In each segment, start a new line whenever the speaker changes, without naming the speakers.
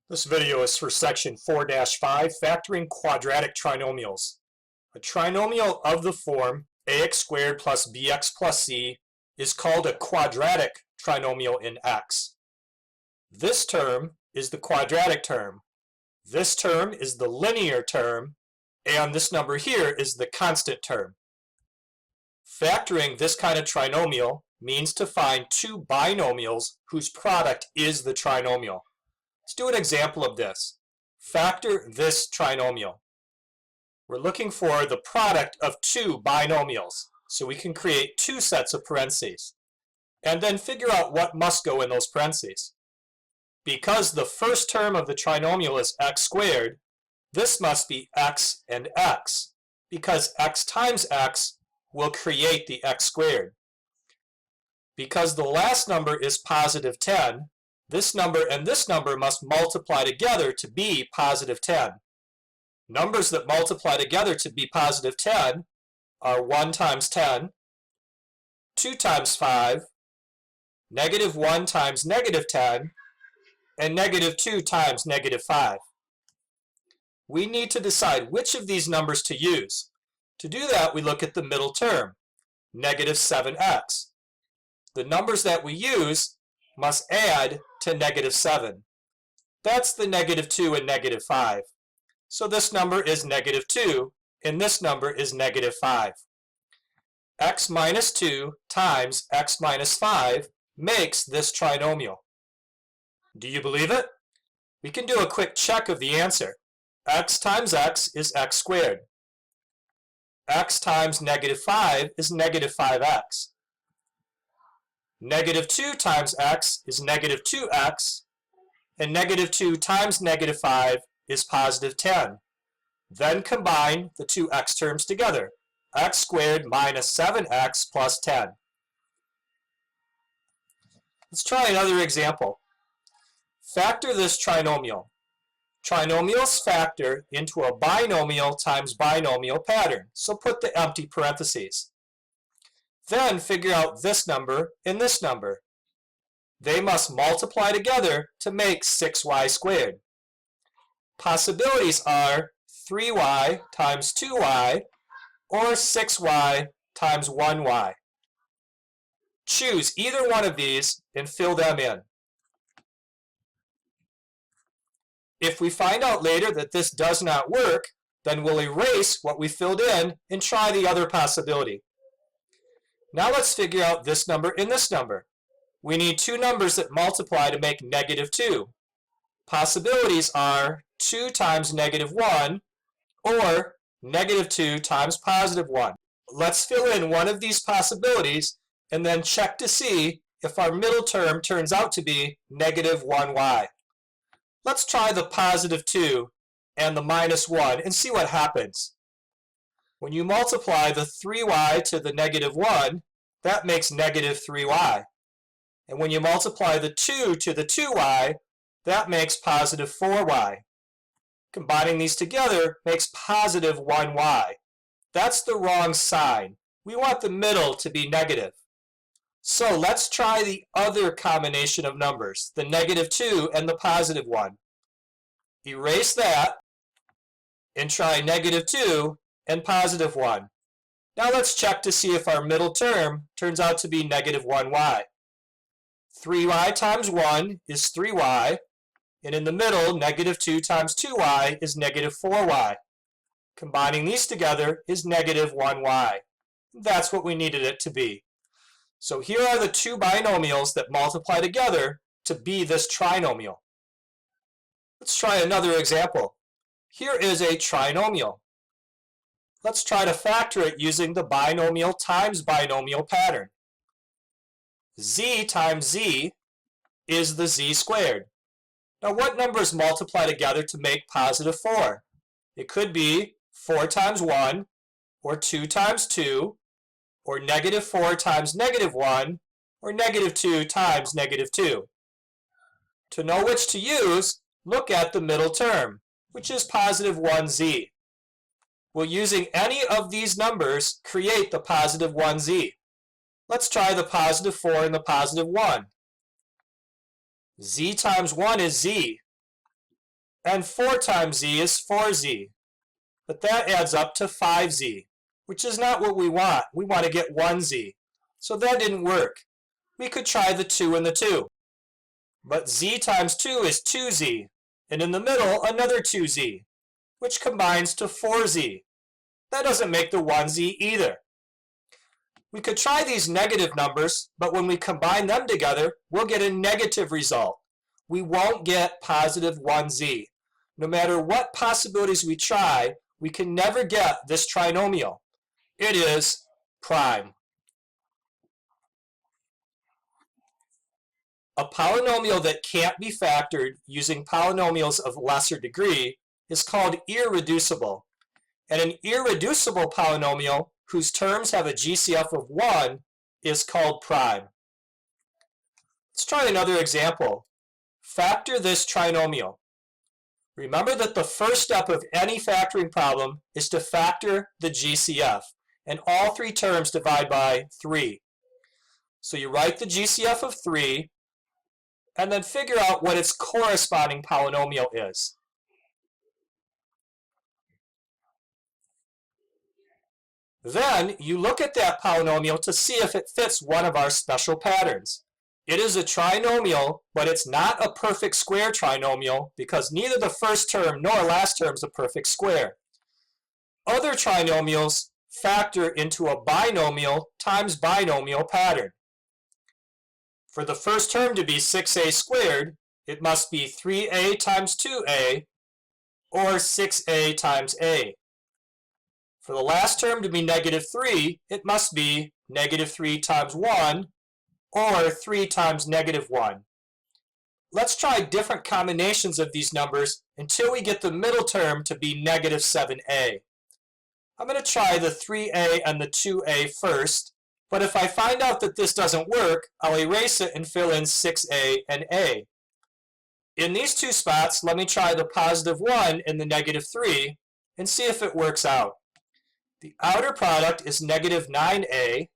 This video is for section 4-5, factoring quadratic trinomials. A trinomial of the form ax squared plus bx plus c is called a quadratic trinomial in X. This term is the quadratic term. This term is the linear term, and this number here is the constant term. Factoring this kind of trinomial means to find two binomials whose product is the trinomial. Let's do an example of this. Factor this trinomial. We're looking for the product of two binomials, so we can create two sets of parentheses, and then figure out what must go in those parentheses. Because the first term of the trinomial is x squared, this must be x and x, because x times x will create the x squared. Because the last number is positive 10, this number and this number must multiply together to be positive 10. Numbers that multiply together to be positive 10 are 1 times 10, 2 times 5, negative 1 times negative 10, and negative 2 times negative 5. We need to decide which of these numbers to use. To do that, we look at the middle term, negative 7x. The numbers that we use must add to negative 7. That's the negative 2 and negative 5. So this number is negative 2, and this number is negative 5. X minus 2 times x minus 5 makes this trinomial. Do you believe it? We can do a quick check of the answer. X times x is x squared. X times negative 5 is negative 5x. Negative 2 times x is negative 2x, and negative 2 times negative 5 is positive 10. Then combine the two x terms together, x squared minus 7x plus 10. Let's try another example. Factor this trinomial. Trinomials factor into a binomial times binomial pattern, so put the empty parentheses. Then figure out this number and this number. They must multiply together to make 6y squared. Possibilities are 3y times 2y or 6y times 1y. Choose either one of these and fill them in. If we find out later that this does not work, then we'll erase what we filled in and try the other possibility. Now let's figure out this number and this number. We need two numbers that multiply to make negative 2. Possibilities are 2 times negative 1 or negative 2 times positive 1. Let's fill in one of these possibilities and then check to see if our middle term turns out to be negative 1y. Let's try the positive 2 and the minus 1 and see what happens. When you multiply the 3y to the negative 1, that makes negative 3y. And when you multiply the 2 to the 2y, that makes positive 4y. Combining these together makes positive 1y. That's the wrong sign. We want the middle to be negative. So let's try the other combination of numbers, the negative 2 and the positive 1. Erase that and try negative 2 and positive 1. Now let's check to see if our middle term turns out to be negative 1y. 3y times 1 is 3y, and in the middle, negative 2 times 2y is negative 4y. Combining these together is negative 1y. That's what we needed it to be. So here are the two binomials that multiply together to be this trinomial. Let's try another example. Here is a trinomial. Let's try to factor it using the binomial times binomial pattern. Z times z is the z squared. Now what numbers multiply together to make positive 4? It could be 4 times 1, or 2 times 2, or negative 4 times negative 1, or negative 2 times negative 2. To know which to use, look at the middle term, which is positive 1z. Will using any of these numbers create the positive 1z? Let's try the positive 4 and the positive 1. Z times 1 is z. And 4 times z is 4z. But that adds up to 5z, which is not what we want. We want to get 1z. So that didn't work. We could try the 2 and the 2. But z times 2 is 2z, and in the middle, another 2z, which combines to 4z. That doesn't make the 1z either. We could try these negative numbers, but when we combine them together, we'll get a negative result. We won't get positive 1z. No matter what possibilities we try, we can never get this trinomial. It is prime. A polynomial that can't be factored using polynomials of lesser degree is called irreducible. And an irreducible polynomial whose terms have a GCF of 1 is called prime. Let's try another example. Factor this trinomial. Remember that the first step of any factoring problem is to factor the GCF, and all three terms divide by 3. So you write the GCF of 3, and then figure out what its corresponding polynomial is. Then you look at that polynomial to see if it fits one of our special patterns. It is a trinomial, but it's not a perfect square trinomial because neither the first term nor last term is a perfect square. Other trinomials factor into a binomial times binomial pattern. For the first term to be 6a squared, it must be 3a times 2a, or 6a times a. For the last term to be negative 3, it must be negative 3 times 1, or 3 times negative 1. Let's try different combinations of these numbers until we get the middle term to be negative 7a. I'm going to try the 3a and the 2a first, but if I find out that this doesn't work, I'll erase it and fill in 6a and a. In these two spots, let me try the positive 1 and the negative 3 and see if it works out. The outer product is negative 9a,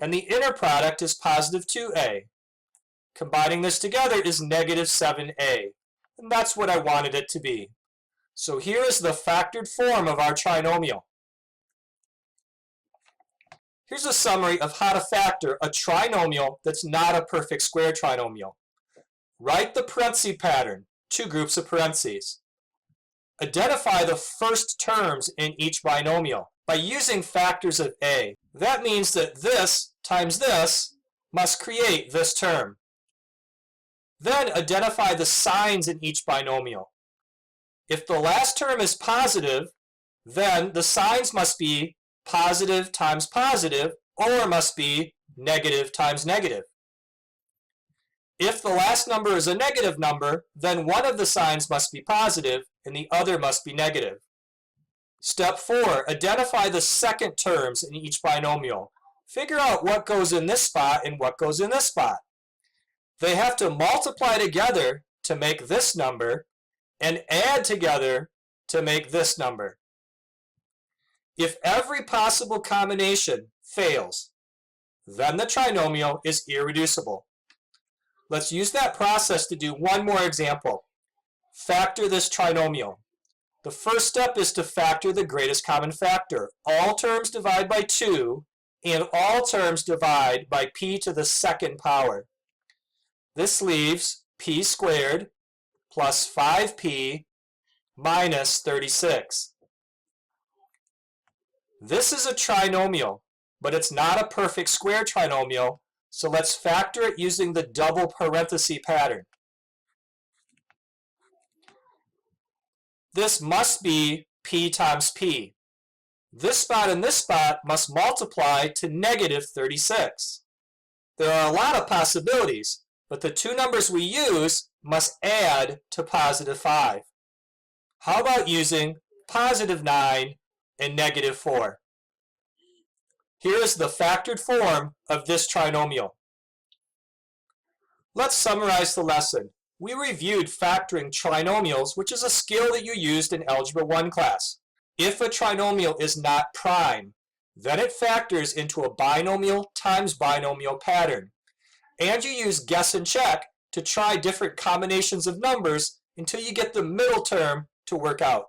and the inner product is positive 2a. Combining this together is negative 7a, and that's what I wanted it to be. So here is the factored form of our trinomial. Here's a summary of how to factor a trinomial that's not a perfect square trinomial. Write the parenthesis pattern, 2 groups of parentheses. Identify the first terms in each binomial by using factors of a. That means that this times this must create this term. Then identify the signs in each binomial. If the last term is positive, then the signs must be positive times positive, or must be negative times negative. If the last number is a negative number, then one of the signs must be positive and the other must be negative. Step 4, identify the second terms in each binomial. Figure out what goes in this spot and what goes in this spot. They have to multiply together to make this number and add together to make this number. If every possible combination fails, then the trinomial is irreducible. Let's use that process to do one more example. Factor this trinomial. The first step is to factor the greatest common factor. All terms divide by 2, and all terms divide by p to the second power. This leaves p squared plus 5p minus 36. This is a trinomial, but it's not a perfect square trinomial, so let's factor it using the double parenthesis pattern. This must be p times p. This spot and this spot must multiply to negative 36. There are a lot of possibilities, but the two numbers we use must add to positive 5. How about using positive 9 and negative 4? Here is the factored form of this trinomial. Let's summarize the lesson. We reviewed factoring trinomials, which is a skill that you used in Algebra 1 class. If a trinomial is not prime, then it factors into a binomial times binomial pattern. And you use guess and check to try different combinations of numbers until you get the middle term to work out.